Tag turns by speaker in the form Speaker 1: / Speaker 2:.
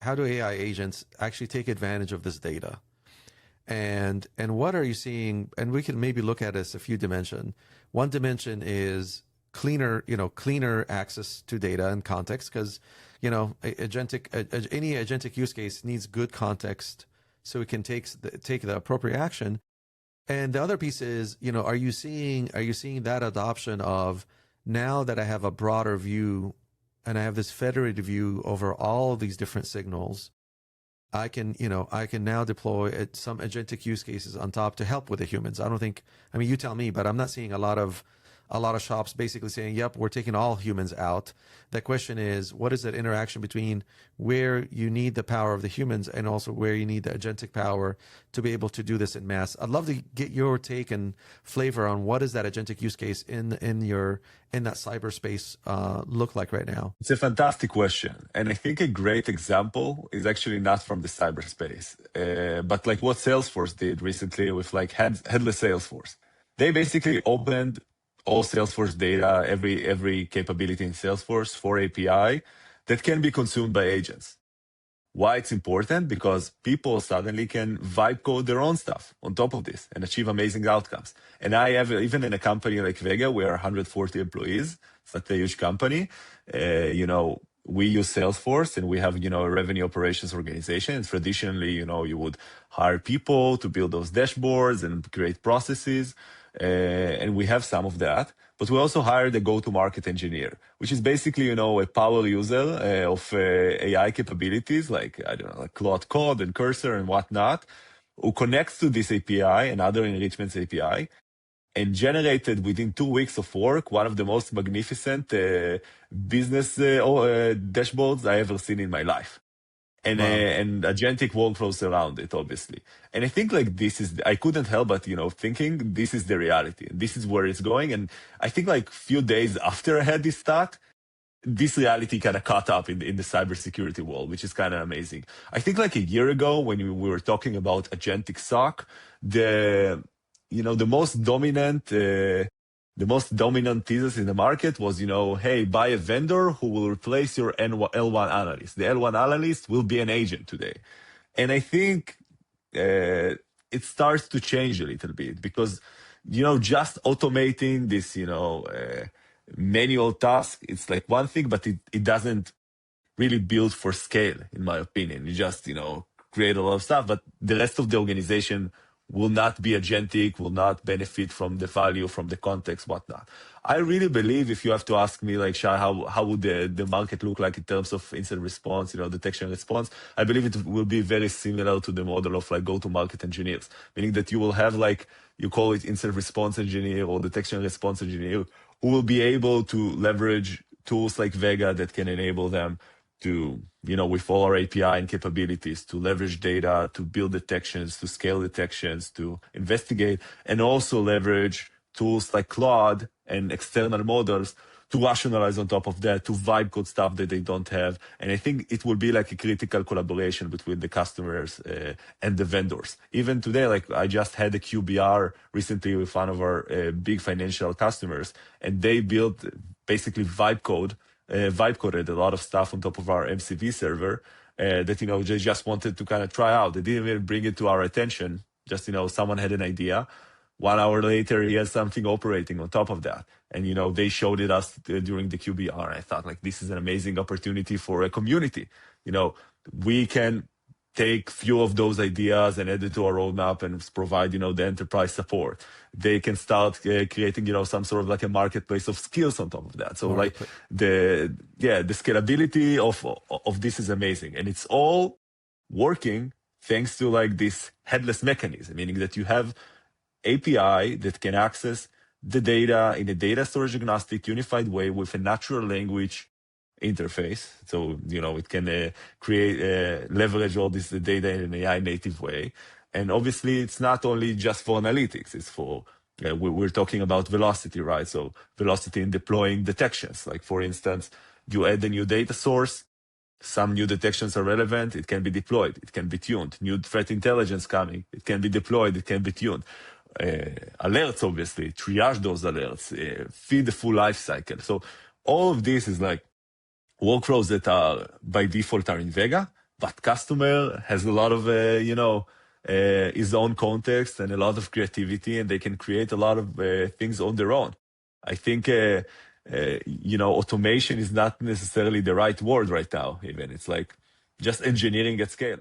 Speaker 1: how do AI agents actually take advantage of this data? And what are you seeing? And we can maybe look at this a few dimensions. One dimension is cleaner access to data and context, because any agentic use case needs good context so it can take the appropriate action. And the other piece is, are you seeing that adoption of, now that I have a broader view and I have this federated view over all of these different signals, I can now deploy some agentic use cases on top to help with the humans. You tell me, but I'm not seeing a lot of shops basically saying, yep, we're taking all humans out. The question is, what is that interaction between where you need the power of the humans and also where you need the agentic power to be able to do this in mass? I'd love to get your take and flavor on what is that agentic use case in that cyberspace look like right now.
Speaker 2: It's a fantastic question. And I think a great example is actually not from the cyberspace, but like what Salesforce did recently with like headless Salesforce. They basically opened all Salesforce data, every capability in Salesforce for API that can be consumed by agents. Why it's important? Because people suddenly can vibe code their own stuff on top of this and achieve amazing outcomes. And I have, even in a company like Vega, we are 140 employees. It's not a huge company. We use Salesforce and we have, a revenue operations organization. And traditionally, you would hire people to build those dashboards and create processes. And we have some of that, but we also hired a go-to-market engineer, which is basically, a power user of AI capabilities like, like Claude Code and Cursor and whatnot, who connects to this API and other enrichments API and generated within 2 weeks of work one of the most magnificent business dashboards I ever seen in my life. And,
Speaker 1: Wow.
Speaker 2: And agentic workflows around it, obviously. And I think like I couldn't help but, thinking this is the reality. This is where it's going. And I think like few days after I had this thought, this reality kind of caught up in the cybersecurity world, which is kind of amazing. I think like a year ago when we were talking about agentic SOC, the most dominant thesis in the market was, hey, buy a vendor who will replace your L1 analyst. The L1 analyst will be an agent today. And I think it starts to change a little bit because, just automating this, manual task, it's like one thing, but it doesn't really build for scale, in my opinion. You just, create a lot of stuff, but the rest of the organization will not be agentic, will not benefit from the value, from the context, whatnot. I really believe, if you have to ask me, like, Shai, how would the market look like in terms of incident response, detection response? I believe it will be very similar to the model of like go-to-market engineers, meaning that you will have like, you call it incident response engineer or detection response engineer, who will be able to leverage tools like Vega that can enable them to, with all our API and capabilities, to leverage data, to build detections, to scale detections, to investigate, and also leverage tools like Claude and external models to rationalize on top of that, to vibe code stuff that they don't have. And I think it will be like a critical collaboration between the customers and the vendors. Even today, like I just had a QBR recently with one of our big financial customers, and they built basically vibe coded a lot of stuff on top of our MCV server that, they just wanted to kind of try out. They didn't even bring it to our attention. Just, someone had an idea. 1 hour later, he has something operating on top of that. And, they showed it us during the QBR. I thought like, this is an amazing opportunity for a community. We can take few of those ideas and add it to our roadmap and provide, the enterprise support. They can start creating, some sort of like a marketplace of skills on top of that. So like the scalability of this is amazing. And it's all working thanks to like this headless mechanism, meaning that you have API that can access the data in a data storage agnostic unified way with a natural language interface. So, it can leverage all this data in an AI native way. And obviously it's not only just for analytics, it's for, we're talking about velocity, right? So velocity in deploying detections. Like for instance, you add a new data source, some new detections are relevant, it can be deployed, it can be tuned. New threat intelligence coming, it can be deployed, it can be tuned. Alerts, obviously, triage those alerts, feed the full life cycle. So all of this is like workflows that are by default are in Vega, but customer has a lot of, his own context and a lot of creativity, and they can create a lot of things on their own. I think, automation is not necessarily the right word right now, even. It's like just engineering at scale.